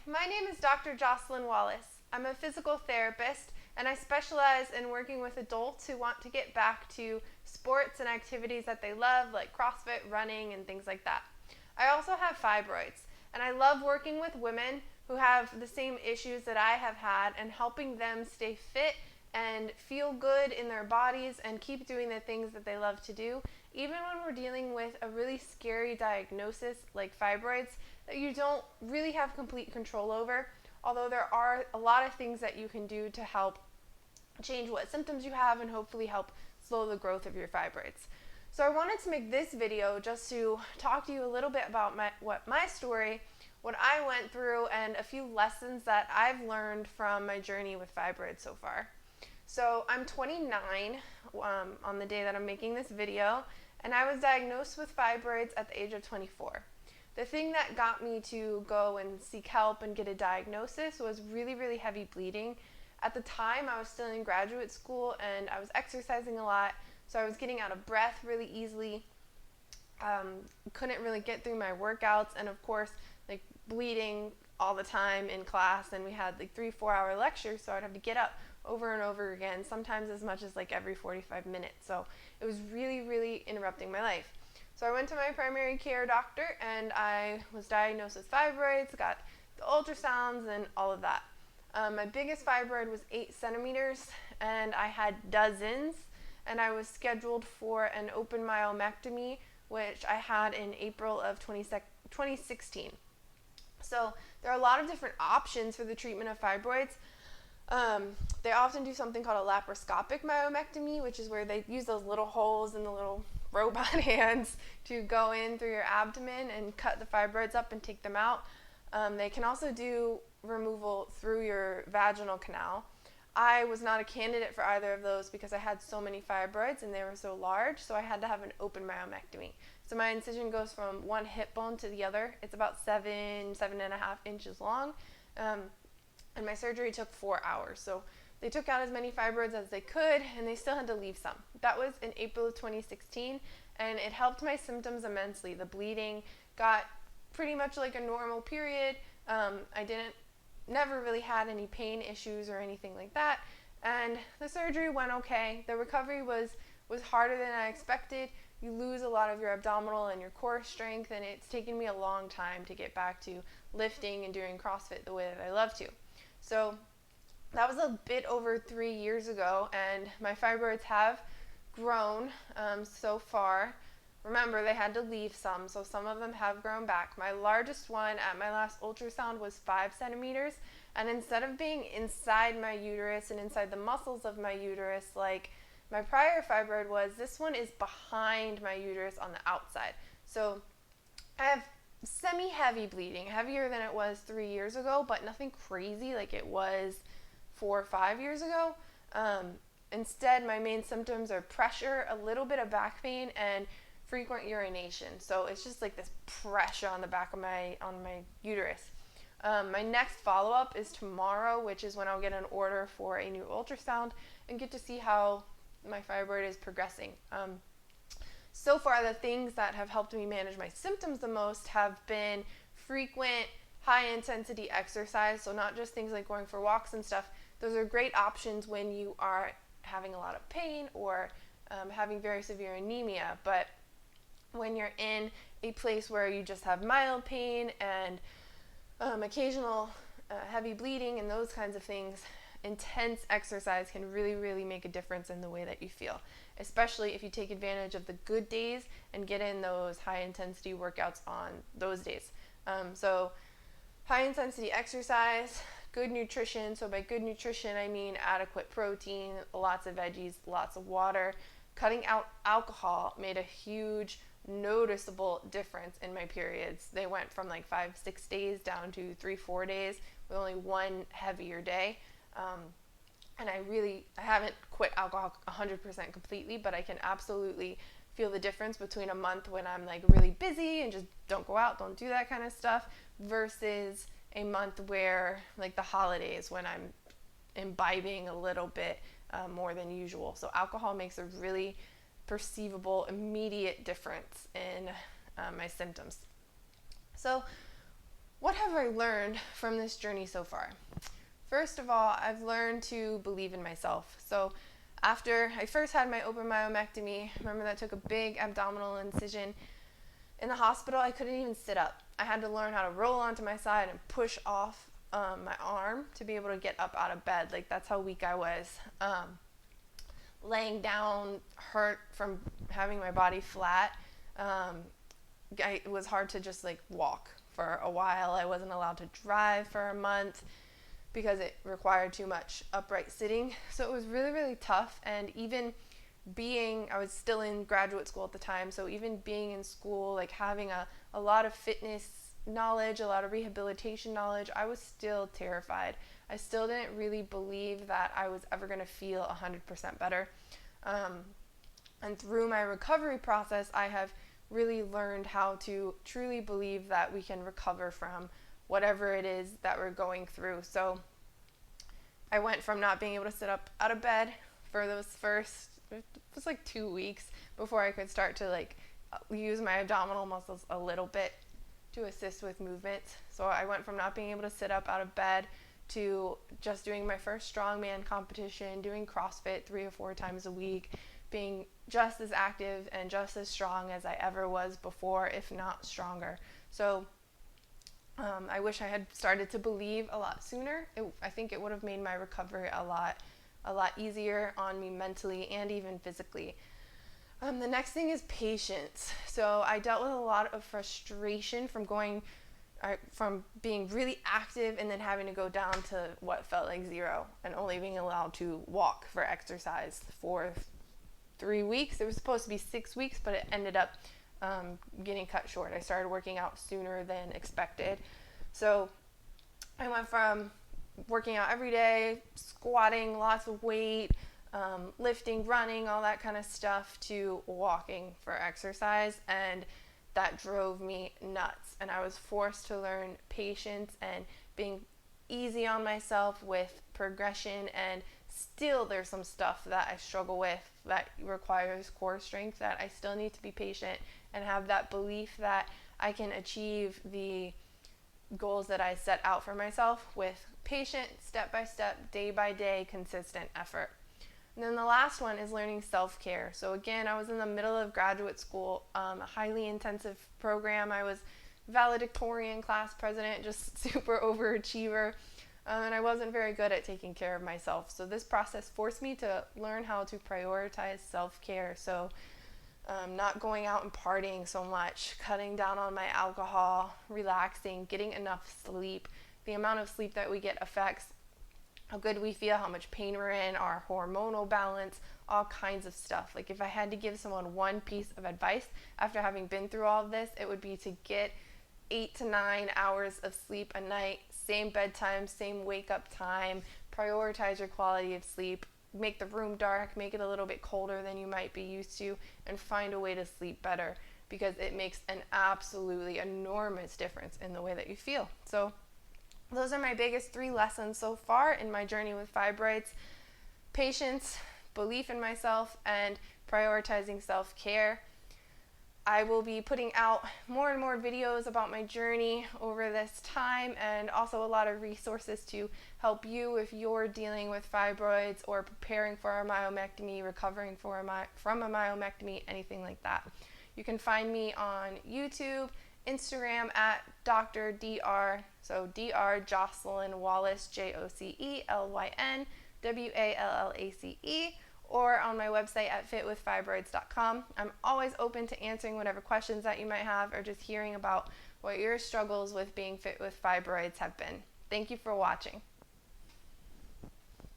My name is Dr. Jocelyn Wallace. I'm a physical therapist and I specialize in working with adults who want to get back to sports and activities that they love, like CrossFit, running, and things like that. I also have fibroids, and I love working with women who have the same issues that I have had and helping them stay fit and feel good in their bodies and keep doing the things that they love to do, even when we're dealing with a really scary diagnosis like fibroids that you don't really have complete control over, although there are a lot of things that you can do to help change what symptoms you have and hopefully help slow the growth of your fibroids. So I wanted to make this video just to talk to you a little bit about my story, what I went through, and a few lessons that I've learned from my journey with fibroids so far. So I'm 29 on the day that I'm making this video, and I was diagnosed with fibroids at the age of 24. The thing that got me to go and seek help and get a diagnosis was really, really heavy bleeding. At the time, I was still in graduate school and I was exercising a lot, so I was getting out of breath really easily. Couldn't really get through my workouts, and of course, like bleeding all the time in class, and we had like 3-4 hour lectures, so I'd have to get up over and over again, sometimes as much as like every 45 minutes. So it was really, really interrupting my life. So I went to my primary care doctor and I was diagnosed with fibroids, got the ultrasounds and all of that. My biggest fibroid was 8 centimeters and I had dozens, and I was scheduled for an open myomectomy, which I had in April of 2016. So there are a lot of different options for the treatment of fibroids. They often do something called a laparoscopic myomectomy, which is where they use those little holes in the little robot hands to go in through your abdomen and cut the fibroids up and take them out. They can also do removal through your vaginal canal. I was not a candidate for either of those because I had so many fibroids and they were so large, so I had to have an open myomectomy. So my incision goes from one hip bone to the other. It's about 7.5 inches long. And my surgery took 4 hours. So they took out as many fibroids as they could, and they still had to leave some. That was in April of 2016, and it helped my symptoms immensely. The bleeding got pretty much like a normal period. I never really had any pain issues or anything like that, and the surgery went okay. The recovery was harder than I expected. You lose a lot of your abdominal and your core strength, and it's taken me a long time to get back to lifting and doing CrossFit the way that I love to. So that was a bit over 3 years ago, and my fibroids have grown so far. Remember, they had to leave some, so some of them have grown back. My largest one at my last ultrasound was 5 centimeters, and instead of being inside my uterus and inside the muscles of my uterus like my prior fibroid was, this one is behind my uterus on the outside. So I have semi-heavy bleeding, heavier than it was 3 years ago, but nothing crazy like it was 4 or 5 years ago. Instead, my main symptoms are pressure, a little bit of back pain, and frequent urination. So it's just like this pressure on the back of my uterus. My next follow-up is tomorrow, which is when I'll get an order for a new ultrasound and get to see how my fibroid is progressing. So far, the things that have helped me manage my symptoms the most have been frequent, high-intensity exercise. So not just things like going for walks and stuff. Those are great options when you are having a lot of pain or having very severe anemia. But when you're in a place where you just have mild pain and occasional heavy bleeding and those kinds of things, intense exercise can really, really make a difference in the way that you feel, especially if you take advantage of the good days and get in those high intensity workouts on those days. So high intensity exercise, good nutrition. So by good nutrition, I mean adequate protein, lots of veggies, lots of water. Cutting out alcohol made a huge, noticeable difference in my periods. They went from like 5-6 days down to 3-4 days with only one heavier day. And I haven't quit alcohol 100% completely, but I can absolutely feel the difference between a month when I'm like really busy and just don't go out, don't do that kind of stuff, versus a month where like the holidays when I'm imbibing a little bit more than usual. So alcohol makes a really perceivable, immediate difference in my symptoms. So What have I learned from this journey so far? First of all, I've learned to believe in myself. So after I first had my open myomectomy, remember that took a big abdominal incision. In the hospital, I couldn't even sit up. I had to learn how to roll onto my side and push off my arm to be able to get up out of bed. Like, that's how weak I was. Laying down hurt from having my body flat. It was hard to just like walk for a while. I wasn't allowed to drive for a month because it required too much upright sitting. So it was really, really tough. And even I was still in graduate school at the time, so even being in school, like having a lot of fitness knowledge, a lot of rehabilitation knowledge, I was still terrified. I still didn't really believe that I was ever going to feel 100% better. And through my recovery process, I have really learned how to truly believe that we can recover from whatever it is that we're going through. So I went from not being able to sit up out of bed for those first, it was like 2 weeks before I could start to like use my abdominal muscles a little bit to assist with movements. So I went from not being able to sit up out of bed to just doing my first strongman competition, doing CrossFit 3 or 4 times a week, being just as active and just as strong as I ever was before, if not stronger. So I wish I had started to believe a lot sooner. I think it would have made my recovery a lot easier on me mentally and even physically. The next thing is patience. So I dealt with a lot of frustration from being really active and then having to go down to what felt like 0 and only being allowed to walk for exercise for 3 weeks. It was supposed to be 6 weeks, but it ended up getting cut short. I started working out sooner than expected. So I went from working out every day, squatting, lots of weight, lifting, running, all that kind of stuff, to walking for exercise, and that drove me nuts. And I was forced to learn patience and being easy on myself with progression, and still there's some stuff that I struggle with that requires core strength, that I still need to be patient and have that belief that I can achieve the goals that I set out for myself with patient, step-by-step, day-by-day, consistent effort. And then the last one is learning self-care. So again, I was in the middle of graduate school, a highly intensive program. I was valedictorian, class president, just super overachiever, and I wasn't very good at taking care of myself. So this process forced me to learn how to prioritize self-care. So not going out and partying so much, cutting down on my alcohol, relaxing, getting enough sleep. The amount of sleep that we get affects how good we feel, how much pain we're in, our hormonal balance, all kinds of stuff. Like, if I had to give someone one piece of advice after having been through all of this, it would be to get 8 to 9 hours of sleep a night, same bedtime, same wake up time, prioritize your quality of sleep, make the room dark, make it a little bit colder than you might be used to, and find a way to sleep better, because it makes an absolutely enormous difference in the way that you feel. So those are my biggest 3 lessons so far in my journey with fibroids: patience, belief in myself, and prioritizing self-care. I will be putting out more and more videos about my journey over this time, and also a lot of resources to help you if you're dealing with fibroids or preparing for a myomectomy, recovering from a myomectomy, anything like that. You can find me on YouTube, Instagram at Dr. Dr. So Dr. Jocelyn Wallace, JocelynWallace, or on my website at fitwithfibroids.com. I'm always open to answering whatever questions that you might have, or just hearing about what your struggles with being fit with fibroids have been. Thank you for watching.